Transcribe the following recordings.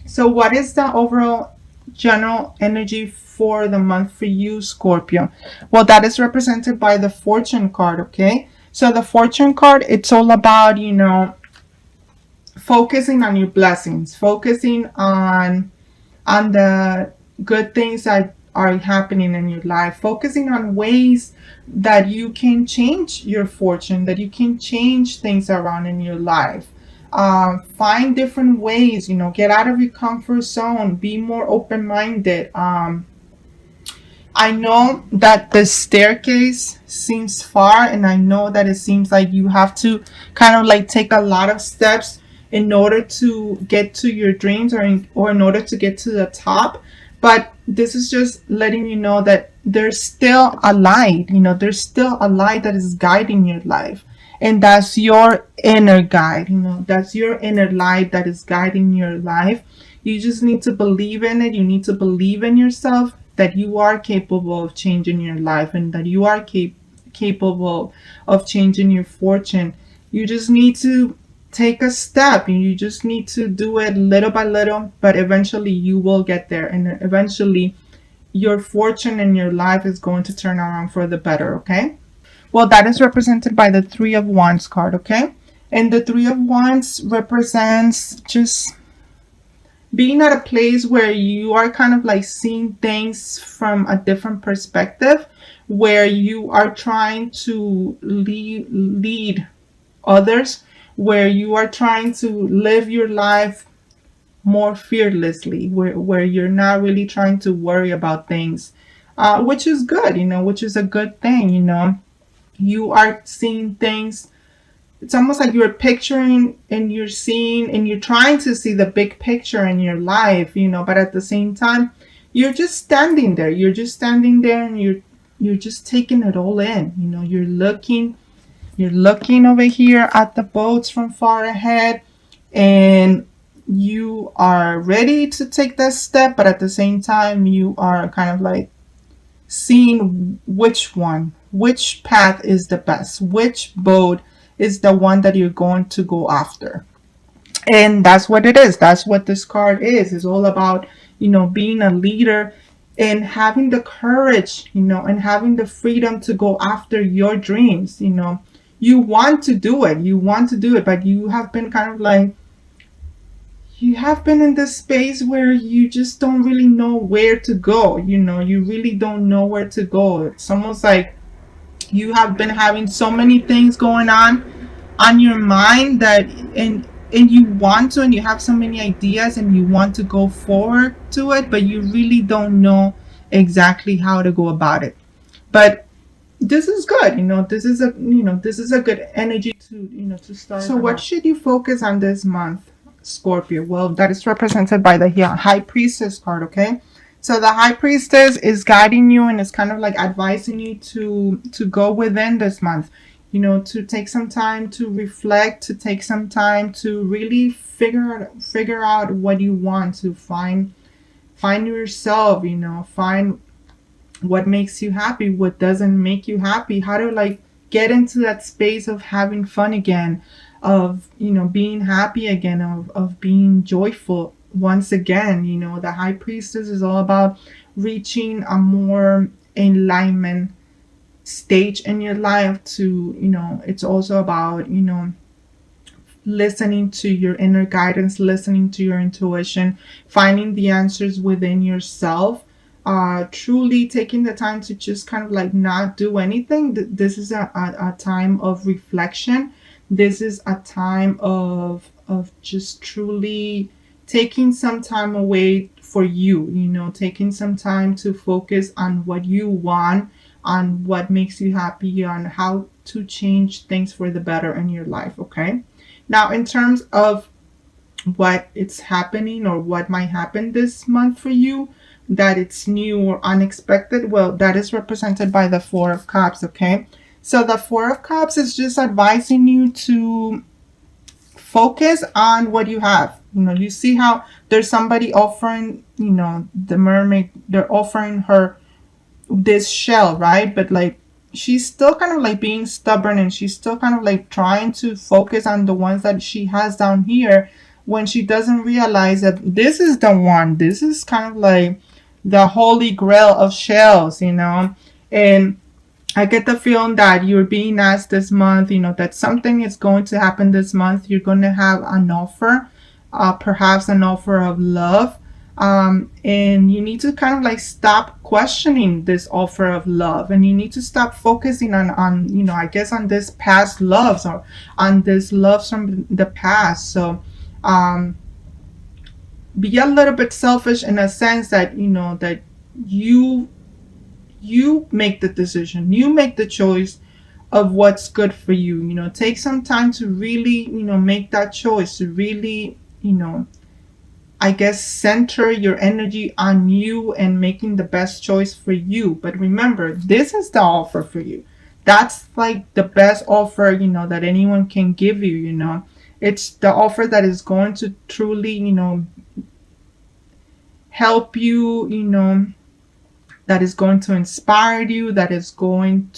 So what is the overall general energy for the month for you, Scorpio? Well, that is represented by the fortune card, okay? So the fortune card, it's all about, focusing on your blessings, focusing on the good things that are happening in your life, focusing on ways that you can change your fortune, that you can change things around in your life. Find different ways, get out of your comfort zone, be more open minded. I know that the staircase seems far, and I know that it seems like you have to kind of like take a lot of steps in order to get to your dreams, or in order to get to the top. But this is just letting you know that there's still a light, there's still a light that is guiding your life. And that's your inner guide, that's your inner light that is guiding your life. You just need to believe in it. You need to believe in yourself, that you are capable of changing your life, and that you are capable of changing your fortune. You just need to take a step, and you just need to do it little by little, but eventually you will get there, and eventually your fortune in your life is going to turn around for the better, okay? Well, that is represented by the Three of Wands card, okay? And the Three of Wands represents just being at a place where you are kind of like seeing things from a different perspective, where you are trying to lead others, where you are trying to live your life more fearlessly, where you're not really trying to worry about things, which is good, which is a good thing. You are seeing things. It's almost like you're picturing, and you're seeing, and you're trying to see the big picture in your life, but at the same time, you're just standing there. You're just standing there, and you're just taking it all in. You're looking over here at the boats from far ahead, and you are ready to take that step, but at the same time, you are kind of like seeing which path is the best, which boat is the one that you're going to go after. And that's what it is. That's what this card is. It's all about, being a leader, and having the courage, and having the freedom to go after your dreams. You want to do it. You want to do it, but you have been kind of like, you have been in this space where you just don't really know where to go. You really don't know where to go. It's almost like you have been having so many things going on your mind, that and you want to, and you have so many ideas, and you want to go forward to it, but you really don't know exactly how to go about it. But this is good. This is a good energy to start. So what should you focus on this month, Scorpio? Well, that is represented by the High Priestess card, okay? So the High Priestess is guiding you, and is kind of like advising you to go within this month, to take some time to reflect, to take some time to really figure out what you want, to find yourself, find what makes you happy, what doesn't make you happy, how to like get into that space of having fun again, of being happy again, of being joyful once again. The High Priestess is all about reaching a more enlightenment stage in your life. It's also about listening to your inner guidance, listening to your intuition, finding the answers within yourself, truly taking the time to just kind of like not do anything. This is a time of reflection. This is a time of just truly taking some time away for you, taking some time to focus on what you want, on what makes you happy, on how to change things for the better in your life, okay? Now, in terms of what it's happening, or what might happen this month for you, that it's new or unexpected, well, that is represented by the Four of Cups, okay? So the Four of Cups is just advising you to focus on what you have. You see how there's somebody offering, the mermaid, they're offering her this shell, right? But like, she's still kind of like being stubborn, and she's still kind of like trying to focus on the ones that she has down here. when she doesn't realize that this is the one, this is kind of like the holy grail of shells, and I get the feeling that you're being asked this month, that something is going to happen this month. You're going to have an offer, perhaps an offer of love. And you need to kind of like stop questioning this offer of love, and you need to stop focusing on I guess on this past loves, or on this loves from the past. So be a little bit selfish in a sense that that you you make the decision, you make the choice of what's good for you. Take some time to really make that choice, to really I guess center your energy on you and making the best choice for you. But remember, this is the offer for you. That's like the best offer that anyone can give you. It's the offer that is going to truly help you, that is going to inspire you, that is going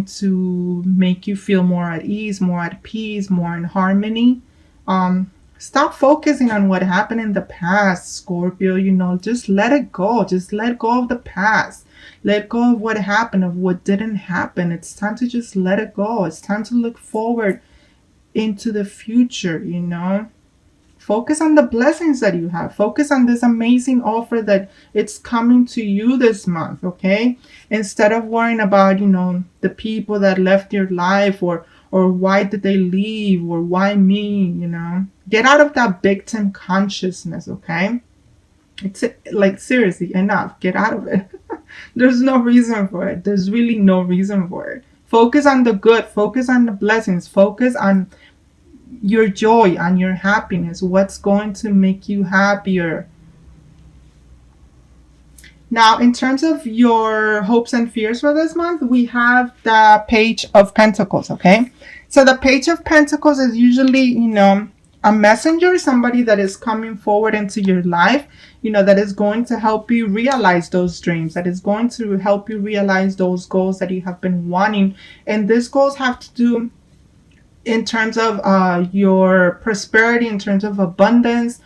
to make you feel more at ease, more at peace, more in harmony. Stop focusing on what happened in the past, Scorpio. Just let it go. Just let go of the past. Let go of what happened, of what didn't happen. It's time to just let it go. It's time to look forward into the future. Focus on the blessings that you have. Focus on this amazing offer that it's coming to you this month, okay? Instead of worrying about, the people that left your life, or why did they leave, or why me, Get out of that victim consciousness, okay? It's like, seriously, enough. Get out of it. There's no reason for it. There's really no reason for it. Focus on the good. Focus on the blessings. Focus on your joy, on your happiness, what's going to make you happier. Now, in terms of your hopes and fears for this month, we have the Page of Pentacles, okay? So the Page of Pentacles is usually, a messenger, somebody that is coming forward into your life, that is going to help you realize those dreams, that is going to help you realize those goals that you have been wanting. And these goals have to do in terms of your prosperity, in terms of abundance.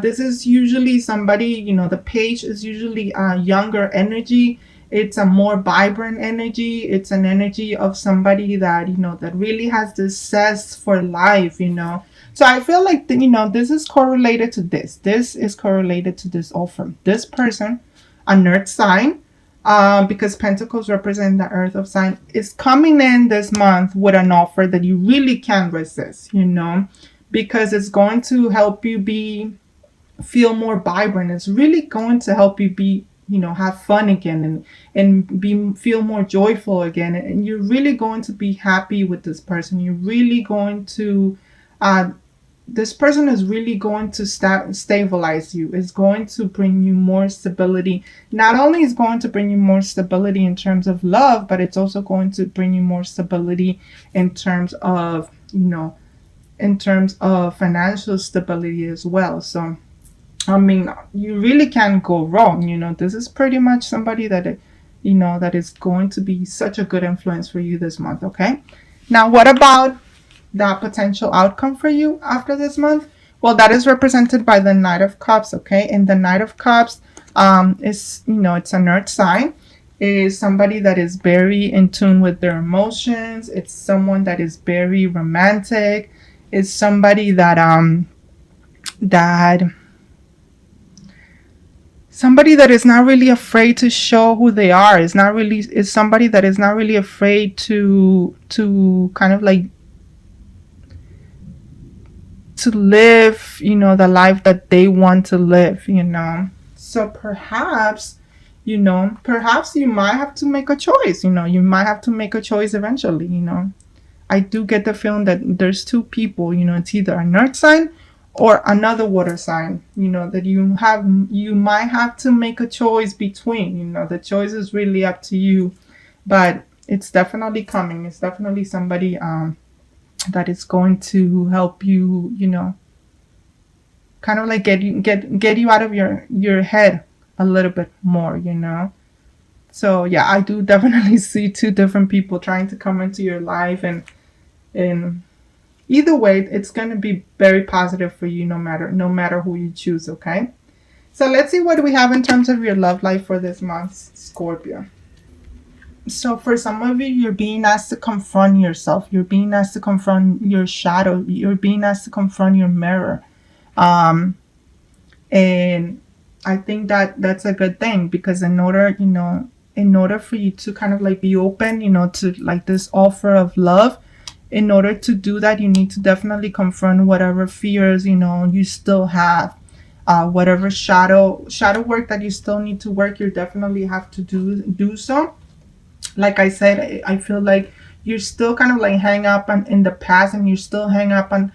This is usually somebody, the page is usually a younger energy. It's a more vibrant energy. It's an energy of somebody that, that really has this zest for life, So I feel like, this is correlated to this. This is correlated to this offer. This person, an earth sign, because Pentacles represent the earth of sign, is coming in this month with an offer that you really can't resist, because it's going to help you feel more vibrant. It's really going to help you be, have fun again, and feel more joyful again. And you're really going to be happy with this person. You're really going to, this person is really going to stabilize you. It's going to bring you more stability. Not only is going to bring you more stability in terms of love, but it's also going to bring you more stability in terms of, in terms of financial stability as well. So, I mean, you really can't go wrong. This is pretty much somebody that, that is going to be such a good influence for you this month. Okay. Now, what about that potential outcome for you after this month? Well, that is represented by the Knight of Cups, okay? And the Knight of Cups is, it's an earth sign. It is somebody that is very in tune with their emotions. It's someone that is very romantic. It's somebody that somebody that is not really afraid to show who they are. Is somebody that is not really afraid to kind of like to live, the life that they want to live, So perhaps, perhaps you might have to make a choice, you might have to make a choice eventually, I do get the feeling that there's two people, it's either an earth sign or another water sign, that you might have to make a choice between, the choice is really up to you, but it's definitely coming. It's definitely somebody, that is going to help you, kind of like get you out of your head a little bit more, So yeah, I do definitely see two different people trying to come into your life and Either way, it's going to be very positive for you, no matter who you choose. Okay. So let's see what we have in terms of your love life for this month, Scorpio. So for some of you, you're being asked to confront yourself. You're being asked to confront your shadow. You're being asked to confront your mirror. Um, and I think that that's a good thing, because in order for you to kind of like be open, to like this offer of love, in order to do that, you need to definitely confront whatever fears, you still have. Whatever shadow work that you still need to work, you definitely have to do so. Like I said, I feel like you're still kind of like hang up in the past, and you still hang up on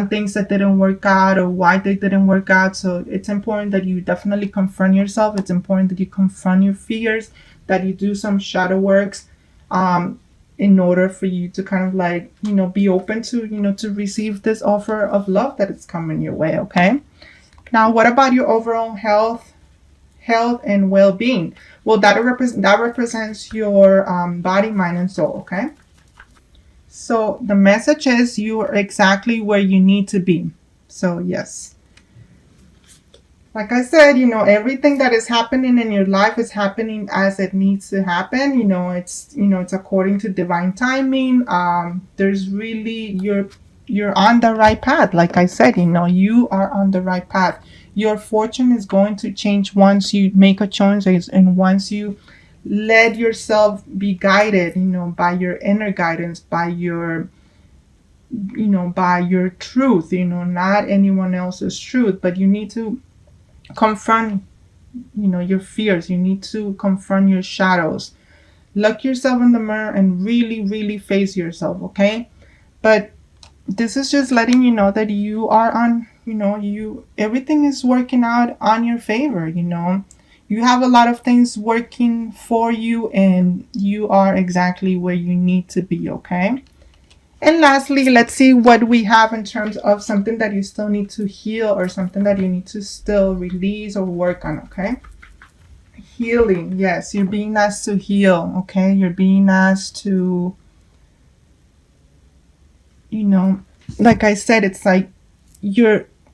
things that didn't work out or why they didn't work out. So it's important that you definitely confront yourself. It's important that you confront your fears, that you do some shadow works, um, in order for you to kind of like, be open to receive this offer of love that is coming your way. Okay. Now, what about your overall health and well-being? Well, that represents your body, mind, and soul. Okay. So the message is you are exactly where you need to be. So yes, like I said, everything that is happening in your life is happening as it needs to happen. It's according to divine timing. There's really, you're on the right path. Like I said, you are on the right path. Your fortune is going to change once you make a choice, and once you let yourself be guided, by your inner guidance, by your truth, not anyone else's truth. But you need to confront, your fears. You need to confront your shadows. Look yourself in the mirror and really, really face yourself. Okay. But this is just letting you know that you are on, everything is working out on your favor. You have a lot of things working for you, and you are exactly where you need to be. Okay. And lastly, let's see what we have in terms of something that you still need to heal, or something that you need to still release or work on. Okay. Healing. Yes, you're being asked to heal. Okay. You're being asked to, you know, like I said, it's like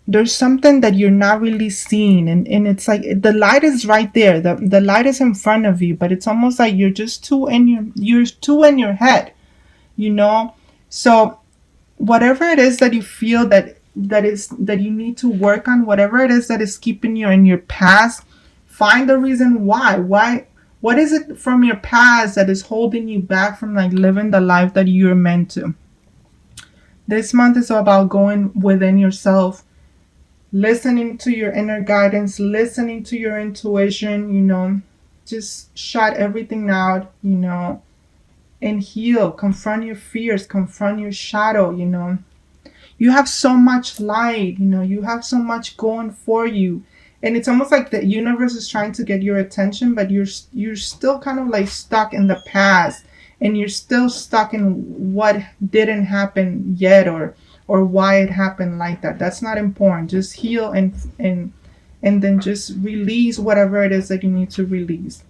there's something that you're not really seeing, and it's like the light is right there. The light is in front of you, but it's almost like you're too in your head, you know? So whatever it is that you feel that you need to work on, whatever it is that is keeping you in your past, find the reason why. What is it from your past that is holding you back from like living the life that you're meant to? This month is about going within yourself, listening to your inner guidance, listening to your intuition, just shut everything out, and heal. Confront your fears, confront your shadow. You have so much light, you have so much going for you. And it's almost like the universe is trying to get your attention, but you're still kind of like stuck in the past, and you're still stuck in what didn't happen yet, or why it happened like that. That's not important. Just heal, and then just release whatever it is that you need to release.